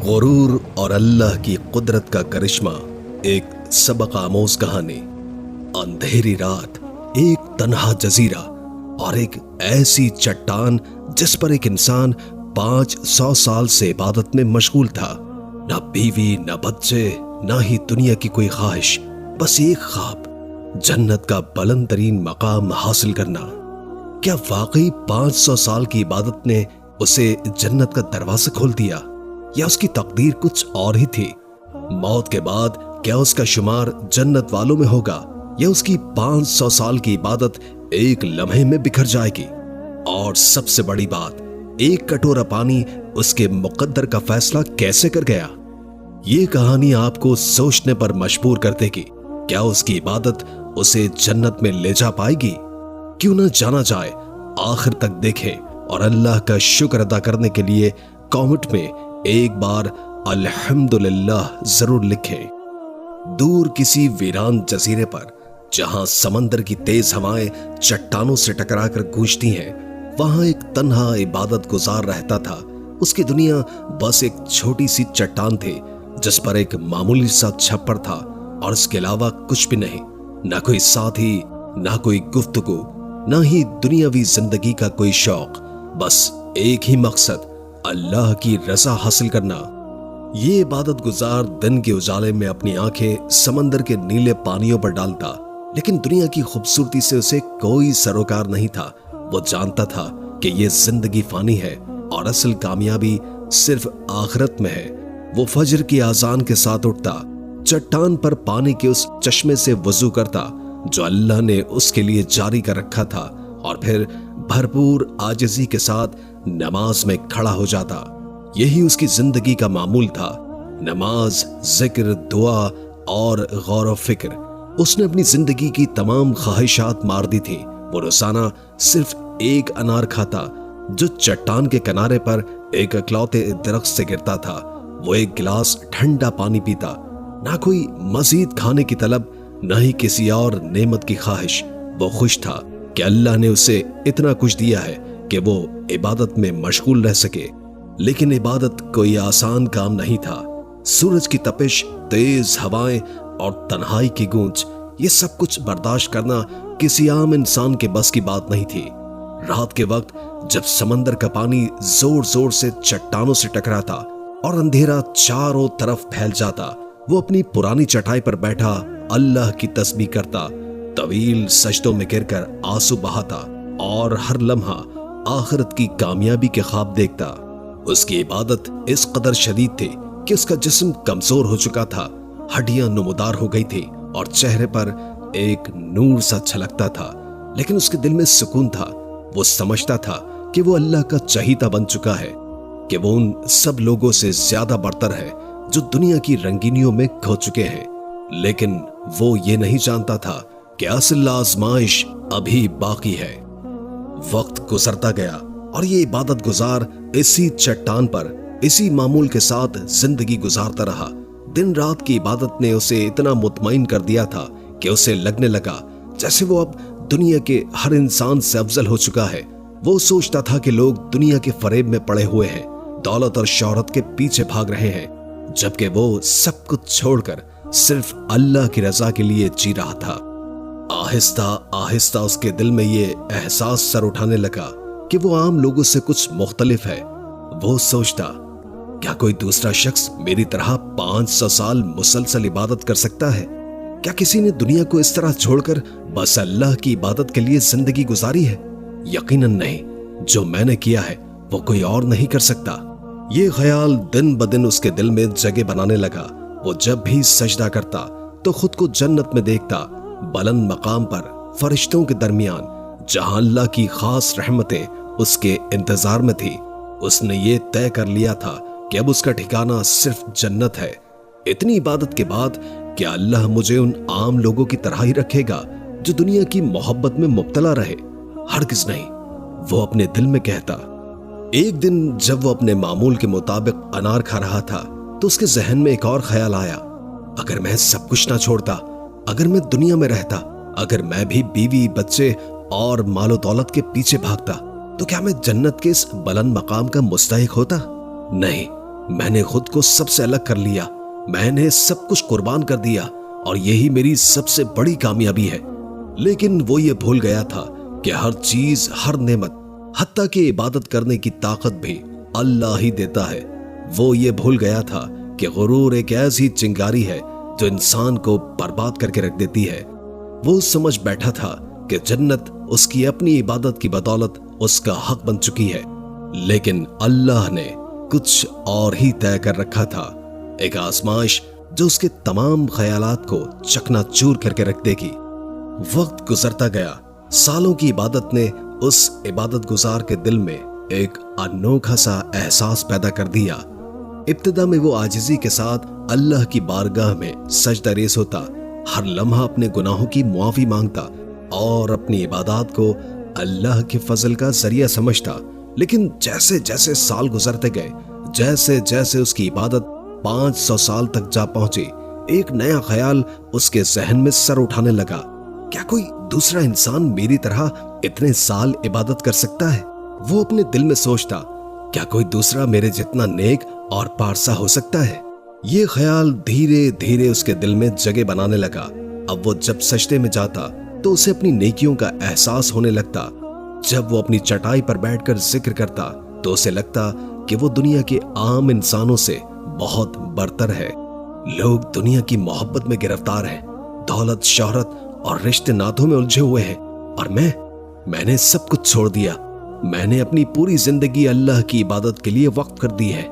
غرور اور اللہ کی قدرت کا کرشمہ، ایک سبق آموز کہانی۔ اندھیری رات، ایک تنہا جزیرہ اور ایک ایسی چٹان جس پر ایک انسان 500 سال سے عبادت میں مشغول تھا۔ نہ بیوی، نہ بچے، نہ ہی دنیا کی کوئی خواہش، بس ایک خواب، جنت کا بلند ترین مقام حاصل کرنا۔ کیا واقعی 500 سال کی عبادت نے اسے جنت کا دروازہ کھول دیا، یا اس کی تقدیر کچھ اور ہی تھی؟ موت کے بعد کیا اس کا شمار جنت والوں میں ہوگا، یا اس کی 500 سال کی عبادت ایک لمحے میں بکھر جائے گی؟ اور سب سے بڑی بات، ایک کٹورا پانی اس کے مقدر کا فیصلہ کیسے کر گیا؟ یہ کہانی آپ کو سوچنے پر مجبور کر دے گی۔ کیا اس کی عبادت اسے جنت میں لے جا پائے گی؟ کیوں نہ جانا جائے، آخر تک دیکھیں اور اللہ کا شکر ادا کرنے کے لیے کامنٹ میں ایک بار الحمدللہ ضرور لکھیں۔ دور کسی ویران جزیرے پر، جہاں سمندر کی تیز ہوائیں چٹانوں سے ٹکرا کر گونجتی ہیں، وہاں ایک تنہا عبادت گزار رہتا تھا۔ اس کی دنیا بس ایک چھوٹی سی چٹان تھی، جس پر ایک معمولی سا چھپر تھا، اور اس کے علاوہ کچھ بھی نہیں۔ نہ کوئی ساتھی، نہ کوئی گفتگو، نہ ہی دنیاوی زندگی کا کوئی شوق، بس ایک ہی مقصد، اللہ کی رضا حاصل کرنا۔ یہ عبادت گزار دن کے اجالے میں اپنی آنکھیں سمندر کے نیلے پانیوں پر ڈالتا، لیکن دنیا کی خوبصورتی سے اسے کوئی سروکار نہیں تھا۔ وہ جانتا تھا کہ یہ زندگی فانی ہے اور اصل کامیابی صرف آخرت میں ہے۔ وہ فجر کی اذان کے ساتھ اٹھتا، چٹان پر پانی کے اس چشمے سے وضو کرتا جو اللہ نے اس کے لیے جاری کر رکھا تھا، اور پھر بھرپور عاجزی کے ساتھ نماز میں کھڑا ہو جاتا۔ یہی اس کی زندگی کا معمول تھا، نماز، ذکر، دعا اور غور و فکر۔ اس نے اپنی زندگی کی تمام خواہشات مار دی تھی۔ وہ روزانہ صرف ایک انار کھاتا، جو چٹان کے کنارے پر ایک اکلوتے درخت سے گرتا تھا۔ وہ ایک گلاس ٹھنڈا پانی پیتا، نہ کوئی مزید کھانے کی طلب، نہ ہی کسی اور نعمت کی خواہش۔ وہ خوش تھا کہ اللہ نے اسے اتنا کچھ دیا ہے کہ وہ عبادت میں مشغول رہ سکے۔ لیکن عبادت کوئی آسان کام نہیں تھا۔ سورج کی تپش، تیز ہوائیں اور تنہائی کی گونج، یہ سب کچھ برداشت کرنا کسی عام انسان کے بس کی بات نہیں تھی۔ رات کے وقت جب سمندر کا پانی زور زور سے چٹانوں سے ٹکراتا اور اندھیرا چاروں طرف پھیل جاتا، وہ اپنی پرانی چٹائی پر بیٹھا اللہ کی تسبیح کرتا، طویل سجدوں میں گر کر آنسو بہاتا اور ہر لمحہ آخرت کی کامیابی کے خواب دیکھتا۔ اس کی عبادت اس قدر شدید تھی کہ اس کا جسم کمزور ہو چکا تھا، ہڈیاں نمودار ہو گئی تھی اور چہرے پر ایک نور سا چھلکتا تھا، لیکن اس کے دل میں سکون تھا۔ وہ سمجھتا تھا کہ وہ اللہ کا چہیتا بن چکا ہے، کہ وہ ان سب لوگوں سے زیادہ برتر ہے جو دنیا کی رنگینیوں میں کھو چکے ہیں۔ لیکن وہ یہ نہیں جانتا تھا کہ اصل آزمائش ابھی باقی ہے۔ وقت گزرتا گیا اور یہ عبادت گزار اسی چٹان پر اسی معمول کے ساتھ زندگی گزارتا رہا۔ دن رات کی عبادت نے اسے اتنا مطمئن کر دیا تھا کہ اسے لگنے لگا جیسے وہ اب دنیا کے ہر انسان سے افضل ہو چکا ہے۔ وہ سوچتا تھا کہ لوگ دنیا کے فریب میں پڑے ہوئے ہیں، دولت اور شہرت کے پیچھے بھاگ رہے ہیں، جبکہ وہ سب کچھ چھوڑ کر صرف اللہ کی رضا کے لیے جی رہا تھا۔ آہستہ آہستہ اس کے دل میں یہ احساس سر اٹھانے لگا کہ وہ عام لوگوں سے کچھ مختلف ہے۔ وہ سوچتا، کیا کوئی دوسرا شخص میری طرح 500 سال مسلسل عبادت کر سکتا ہے؟ کیا کسی نے دنیا کو اس طرح چھوڑ کر بس اللہ کی عبادت کے لیے زندگی گزاری ہے؟ یقیناً نہیں، جو میں نے کیا ہے وہ کوئی اور نہیں کر سکتا۔ یہ خیال دن بدن اس کے دل میں جگہ بنانے لگا۔ وہ جب بھی سجدہ کرتا تو خود کو جنت میں دیکھتا، بلند مقام پر، فرشتوں کے درمیان، جہاں اللہ کی خاص رحمتیں اس کے انتظار میں تھی۔ اس نے یہ طے کر لیا تھا کہ اب اس کا ٹھکانہ صرف جنت ہے۔ اتنی عبادت کے بعد کیا اللہ مجھے ان عام لوگوں کی طرح ہی رکھے گا جو دنیا کی محبت میں مبتلا رہے؟ ہرگز نہیں، وہ اپنے دل میں کہتا۔ ایک دن جب وہ اپنے معمول کے مطابق انار کھا رہا تھا تو اس کے ذہن میں ایک اور خیال آیا، اگر میں سب کچھ نہ چھوڑتا، اگر میں دنیا میں رہتا، اگر میں بھی بیوی، بچے اور مال و دولت کے پیچھے بھاگتا، تو کیا میں جنت کے اس بلند مقام کا مستحق ہوتا؟ نہیں، میں نے خود کو سب سے الگ کر لیا، میں نے سب کچھ قربان کر دیا اور یہی میری سب سے بڑی کامیابی ہے۔ لیکن وہ یہ بھول گیا تھا کہ ہر چیز، ہر نعمت، حتیٰ کہ عبادت کرنے کی طاقت بھی اللہ ہی دیتا ہے۔ وہ یہ بھول گیا تھا کہ غرور ایک ایسی چنگاری ہے جو انسان کو برباد کر کے رکھ دیتی ہے۔ وہ سمجھ بیٹھا تھا کہ جنت اس کی اپنی عبادت کی بدولت اس کا حق بن چکی ہے، لیکن اللہ نے کچھ اور ہی طے کر رکھا تھا، ایک آزمائش جو اس کے تمام خیالات کو چکنا چور کر کے رکھ دے گی۔ وقت گزرتا گیا، سالوں کی عبادت نے اس عبادت گزار کے دل میں ایک انوکھا سا احساس پیدا کر دیا۔ ابتدا میں وہ عاجزی کے ساتھ اللہ کی بارگاہ میں سجدہ ریز ہوتا، ہر لمحہ اپنے گناہوں کی معافی مانگتا اور اپنی عبادات کو اللہ کے فضل کا ذریعہ سمجھتا۔ لیکن جیسے جیسے سال گزرتے گئے، جیسے جیسے اس کی عبادت 500 سال تک جا پہنچی، ایک نیا خیال اس کے ذہن میں سر اٹھانے لگا۔ کیا کوئی دوسرا انسان میری طرح اتنے سال عبادت کر سکتا ہے؟ وہ اپنے دل میں سوچتا، کیا کوئی دوسرا میرے جتنا نیک اور پارسا ہو سکتا ہے؟ یہ خیال دھیرے دھیرے اس کے دل میں جگہ بنانے لگا۔ اب وہ جب سجدے میں جاتا تو اسے اپنی نیکیوں کا احساس ہونے لگتا۔ جب وہ اپنی چٹائی پر بیٹھ کر ذکر کرتا تو اسے لگتا کہ وہ دنیا کے عام انسانوں سے بہت برتر ہے۔ لوگ دنیا کی محبت میں گرفتار ہیں، دولت، شہرت اور رشتے ناتوں میں الجھے ہوئے ہیں، اور میں نے سب کچھ چھوڑ دیا۔ میں نے اپنی پوری زندگی اللہ کی عبادت کے لیے وقف کر دی ہے۔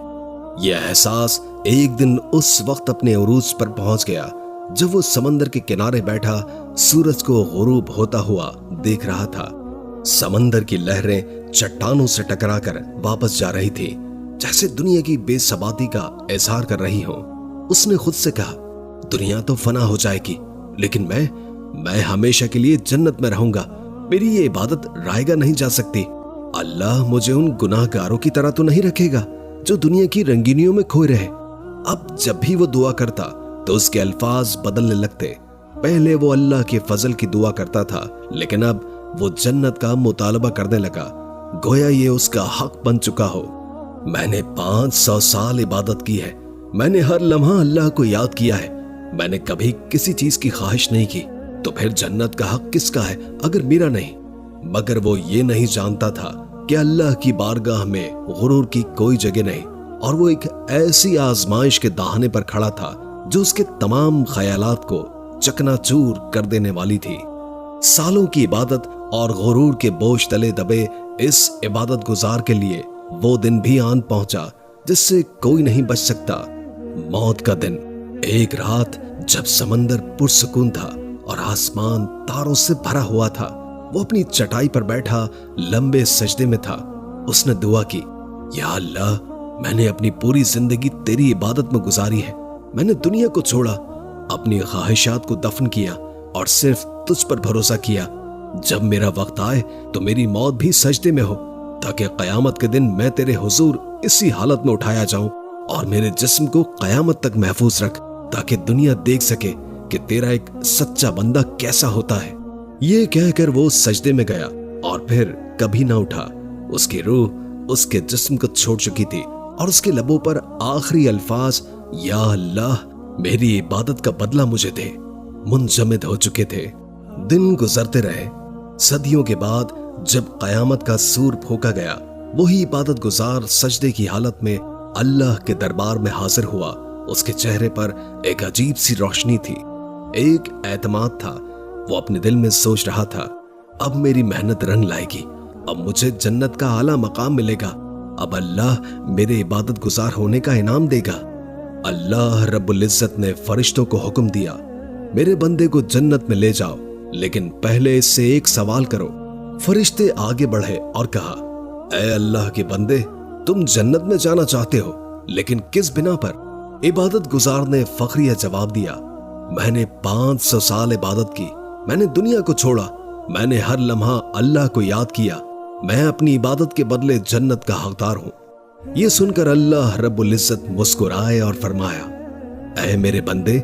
یہ احساس ایک دن اس وقت اپنے عروج پر پہنچ گیا جب وہ سمندر کے کنارے بیٹھا سورج کو غروب ہوتا ہوا دیکھ رہا تھا۔ سمندر کی لہریں چٹانوں سے ٹکرا کر واپس جا رہی تھی، جیسے دنیا کی بے ثباتی کا اظہار کر رہی ہوں۔ اس نے خود سے کہا، دنیا تو فنا ہو جائے گی، لیکن میں ہمیشہ کے لیے جنت میں رہوں گا۔ میری یہ عبادت رائے گا نہیں جا سکتی۔ اللہ مجھے ان گناہ گاروں کی طرح تو نہیں رکھے گا جو دنیا کی رنگینیوں میں کھوئے رہے۔ اب جب بھی وہ دعا کرتا تو اس کے الفاظ بدلنے لگتے۔ پہلے وہ اللہ کے فضل کی دعا کرتا تھا، لیکن اب وہ جنت کا مطالبہ کرنے لگا، گویا یہ اس کا حق بن چکا ہو۔ میں نے 500 سال عبادت کی ہے، میں نے ہر لمحہ اللہ کو یاد کیا ہے، میں نے کبھی کسی چیز کی خواہش نہیں کی، تو پھر جنت کا حق کس کا ہے اگر میرا نہیں؟ مگر وہ یہ نہیں جانتا تھا کہ اللہ کی بارگاہ میں غرور کی کوئی جگہ نہیں، اور وہ ایک ایسی آزمائش کے دہانے پر کھڑا تھا جو اس کے تمام خیالات کو چکنا چور کر دینے والی تھی۔ سالوں کی عبادت اور غرور کے بوجھ تلے دبے اس عبادت گزار کے لیے وہ دن بھی آن پہنچا جس سے کوئی نہیں بچ سکتا، موت کا دن۔ ایک رات جب سمندر پرسکون تھا اور آسمان تاروں سے بھرا ہوا تھا، وہ اپنی چٹائی پر بیٹھا لمبے سجدے میں تھا۔ اس نے دعا کی، یا اللہ، میں نے اپنی پوری زندگی تیری عبادت میں گزاری ہے، میں نے دنیا کو چھوڑا، اپنی خواہشات کو دفن کیا اور صرف تجھ پر بھروسہ کیا۔ جب میرا وقت آئے تو میری موت بھی سجدے میں ہو، تاکہ قیامت کے دن میں تیرے حضور اسی حالت میں اٹھایا جاؤں، اور میرے جسم کو قیامت تک محفوظ رکھ تاکہ دنیا دیکھ سکے کہ تیرا ایک سچا بندہ کیسا ہوتا ہے۔ یہ کہہ کر وہ سجدے میں گیا اور پھر کبھی نہ اٹھا۔ اس کی روح اس کے جسم کو چھوڑ چکی تھی اور اس کے لبوں پر آخری الفاظ یا اللہ میری عبادت کا بدلہ مجھے دے منجمد ہو چکے تھے۔ دن گزرتے رہے، صدیوں کے بعد جب قیامت کا سور پھونکا گیا، وہی عبادت گزار سجدے کی حالت میں اللہ کے دربار میں حاضر ہوا۔ اس کے چہرے پر ایک عجیب سی روشنی تھی، ایک اعتماد تھا۔ وہ اپنے دل میں سوچ رہا تھا، اب میری محنت رنگ لائے گی، اب مجھے جنت کا اعلیٰ مقام ملے گا، اب اللہ میرے عبادت گزار ہونے کا انعام دے گا۔ اللہ رب العزت نے فرشتوں کو حکم دیا، میرے بندے کو جنت میں لے جاؤ، لیکن پہلے اس سے ایک سوال کرو۔ فرشتے آگے بڑھے اور کہا، اے اللہ کے بندے، تم جنت میں جانا چاہتے ہو، لیکن کس بنا پر؟ عبادت گزار نے فخریہ جواب دیا، میں نے 500 سال عبادت کی، میں نے دنیا کو چھوڑا، میں نے ہر لمحہ اللہ کو یاد کیا، میں اپنی عبادت کے بدلے جنت کا حقدار ہوں۔ یہ سن کر اللہ رب العزت مسکرائے اور فرمایا، اے میرے بندے،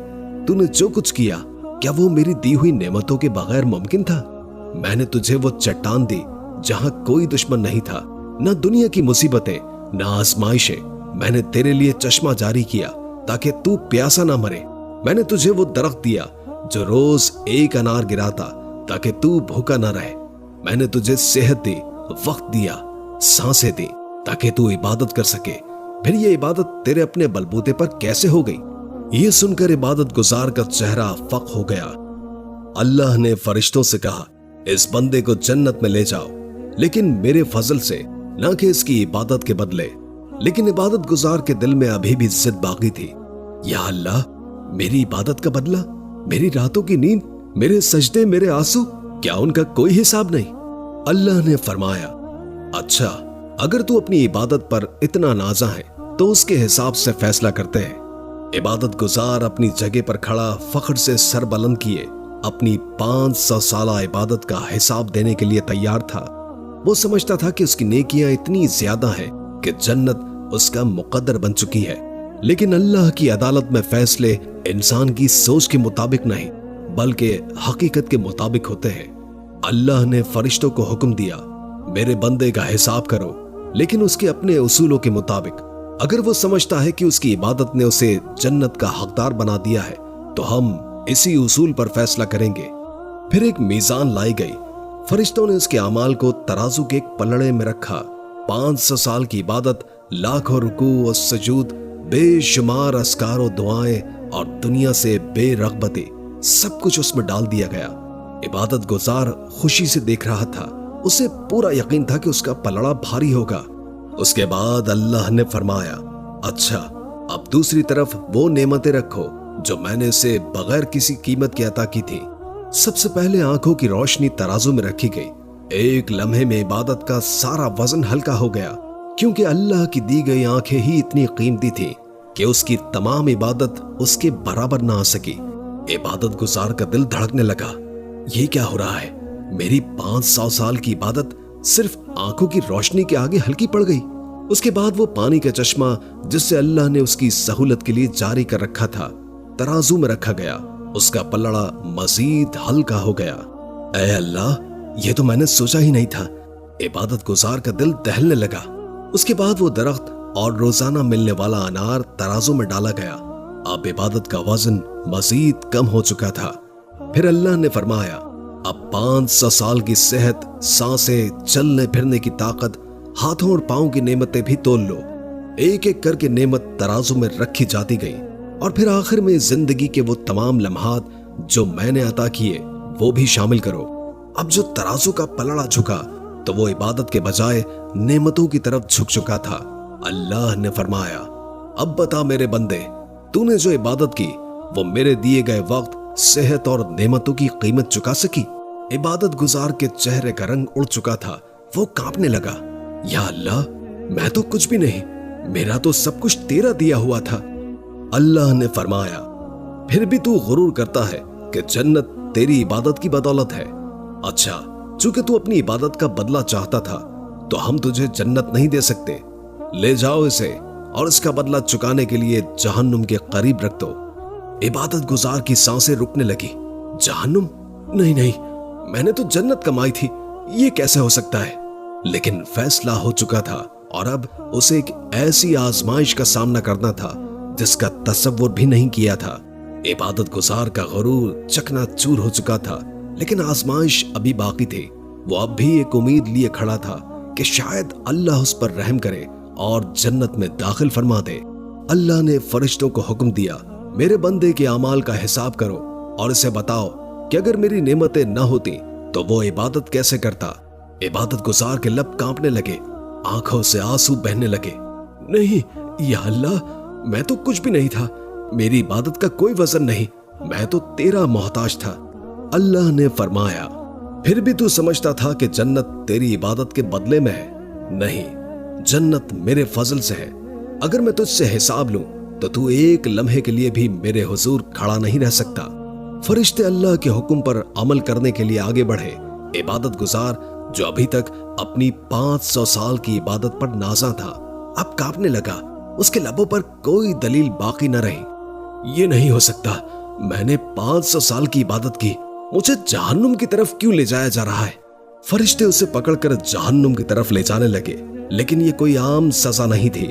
تو نے جو کچھ کیا، کیا وہ میری دی ہوئی نعمتوں کے بغیر ممکن تھا؟ میں نے تجھے وہ چٹان دی جہاں کوئی دشمن نہیں تھا، نہ دنیا کی مصیبتیں، نہ آزمائشیں، میں نے تیرے لیے چشمہ جاری کیا تاکہ تو پیاسا نہ مرے. میں نے تجھے وہ درخت دیا جو روز ایک انار گراتا تاکہ تو بھوکا نہ رہے. میں نے تجھے صحت دی, وقت دیا, سانسیں دی تاکہ تو عبادت کر سکے. پھر یہ عبادت تیرے اپنے بلبوتے پر کیسے ہو گئی؟ یہ سن کر عبادت گزار کا چہرہ فق ہو گیا. اللہ نے فرشتوں سے کہا, اس بندے کو جنت میں لے جاؤ, لیکن میرے فضل سے, نہ کہ اس کی عبادت کے بدلے. لیکن عبادت گزار کے دل میں ابھی بھی ضد باقی تھی. یا اللہ, میری عبادت کا بدلہ, میری راتوں کی نیند, میرے سجدے, میرے آنسو, کیا ان کا کوئی حساب نہیں؟ اللہ نے فرمایا, اچھا, اگر تو اپنی عبادت پر اتنا نازا ہے تو اس کے حساب سے فیصلہ کرتے ہیں. عبادت گزار اپنی جگہ پر کھڑا فخر سے سر بلند کیے اپنی 500 سالہ عبادت کا حساب دینے کے لیے تیار تھا. وہ سمجھتا تھا کہ اس کی نیکیاں اتنی زیادہ ہیں کہ جنت اس کا مقدر بن چکی ہے. لیکن اللہ کی عدالت میں فیصلے انسان کی سوچ کے مطابق نہیں بلکہ حقیقت کے مطابق ہوتے ہیں. اللہ نے فرشتوں کو حکم دیا, میرے بندے کا حساب کرو, لیکن اس کے اپنے اصولوں کے مطابق. اگر وہ سمجھتا ہے کہ اس کی عبادت نے اسے جنت کا حقدار بنا دیا ہے تو ہم اسی اصول پر فیصلہ کریں گے. پھر ایک میزان لائی گئی. فرشتوں نے اس کے اعمال کو ترازو کے ایک پلڑے میں رکھا. 500 سال کی عبادت, لاکھوں رکوع و سجود, بے شمار اذکار و دعائیں اور دنیا سے بے رغبتی, سب کچھ اس میں ڈال دیا گیا. عبادت گزار خوشی سے دیکھ رہا تھا. اسے پورا یقین تھا کہ اس کا پلڑا بھاری ہوگا. اس کے بعد اللہ نے فرمایا, اچھا, اب دوسری طرف وہ نعمتیں رکھو جو میں نے اسے بغیر کسی قیمت کے عطا کی تھی. سب سے پہلے آنکھوں کی روشنی ترازو میں رکھی گئی. ایک لمحے میں عبادت کا سارا وزن ہلکا ہو گیا, کیونکہ اللہ کی دی گئی آنکھیں ہی اتنی قیمتی تھی کہ اس کی تمام عبادت اس کے برابر نہ آ سکی. عبادت گزار کا دل دھڑکنے لگا. یہ کیا ہو رہا ہے؟ میری 500 سال کی عبادت صرف آنکھوں کی روشنی کے آگے ہلکی پڑ گئی. اس کے بعد وہ پانی کا چشمہ جس سے اللہ نے اس کی سہولت کے لیے جاری کر رکھا تھا ترازو میں رکھا گیا. اس کا پلڑا مزید ہلکا ہو گیا. اے اللہ, یہ تو میں نے سوچا ہی نہیں تھا. عبادت گزار کا دل دہلنے لگا. اس کے بعد وہ درخت اور روزانہ ملنے والا انار ترازو میں ڈالا گیا. اب عبادت کا وزن مزید کم ہو چکا تھا. پھر اللہ نے فرمایا, اب 500 سال کی صحت, سانسیں, چلنے پھرنے کی طاقت, ہاتھوں اور پاؤں کی نعمتیں بھی تول لو. ایک ایک کر کے نعمت ترازو میں رکھی جاتی گئی. اور پھر آخر میں زندگی کے وہ تمام لمحات جو میں نے عطا کیے وہ بھی شامل کرو. اب جو ترازو کا پلڑا جھکا تو وہ عبادت کے بجائے نعمتوں کی طرف جھک چکا تھا. اللہ نے فرمایا, اب بتا میرے بندے, تو نے جو عبادت کی وہ میرے دیے گئے وقت, صحت اور نعمتوں کی قیمت چکا سکی؟ عبادت گزار کے چہرے کا رنگ اڑ چکا تھا. وہ کانپنے لگا. یا اللہ, میں تو کچھ بھی نہیں, میرا تو سب کچھ تیرا دیا ہوا تھا. اللہ نے فرمایا, پھر بھی تو غرور کرتا ہے کہ جنت تیری عبادت کی بدولت ہے. اچھا, چونکہ تو اپنی عبادت کا بدلہ چاہتا تھا تو ہم تجھے جنت نہیں دے سکتے. لے جاؤ اسے اور اس کا بدلہ چکانے کے لیے جہنم کے قریب رکھ دو. عبادت گزار کی سانسیں رکنے لگی. جہنم؟ نہیں نہیں, میں نے تو جنت کمائی تھی, یہ کیسے ہو سکتا ہے؟ لیکن فیصلہ ہو چکا تھا اور اب اسے ایک ایسی آزمائش کا سامنا کرنا تھا جس کا تصور بھی نہیں کیا تھا. عبادت گزار کا غرور چکنا چور ہو چکا تھا, لیکن آزمائش ابھی باقی تھی. وہ اب بھی ایک امید لیے کھڑا تھا کہ شاید اللہ اس پر رحم کرے اور جنت میں داخل فرما دے. اللہ نے فرشتوں کو حکم دیا, میرے بندے کے اعمال کا حساب کرو اور اسے بتاؤ کہ اگر میری نعمتیں نہ ہوتی تو وہ عبادت کیسے کرتا. عبادت گزار کے لب کانپنے لگے, آنکھوں سے آنسو بہنے لگے. نہیں یا اللہ, میں تو کچھ بھی نہیں تھا, میری عبادت کا کوئی وزن نہیں, میں تو تیرا محتاج تھا. اللہ نے فرمایا, پھر بھی تو سمجھتا تھا کہ جنت تیری عبادت کے بدلے میں ہے. نہیں, جنت میرے فضل سے ہے. اگر میں تجھ سے حساب لوں تو ایک لمحے کے لیے بھی میرے حضور کھڑا نہیں رہ سکتا. فرشتے اللہ کے حکم پر عمل کرنے کے لیے آگے بڑھے. عبادت گزار جو ابھی تک اپنی 500 سال کی عبادت پر نازا تھا اب کانپنے لگا. اس کے لبوں پر کوئی دلیل باقی نہ رہی. یہ نہیں ہو سکتا, میں نے 500 سال کی عبادت کی, مجھے جہنم کی طرف کیوں لے جایا جا رہا ہے؟ فرشتے اسے پکڑ کر جہنم کی طرف لے جانے لگے, لیکن یہ کوئی عام سزا نہیں تھی.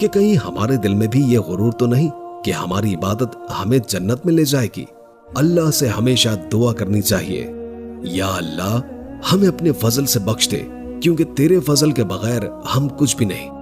کہ کہیں ہمارے دل میں بھی یہ غرور تو نہیں کہ ہماری عبادت ہمیں جنت میں لے جائے گی۔ اللہ سے ہمیشہ دعا کرنی چاہیے، یا اللہ ہمیں اپنے فضل سے بخش دے، کیونکہ تیرے فضل کے بغیر ہم کچھ بھی نہیں۔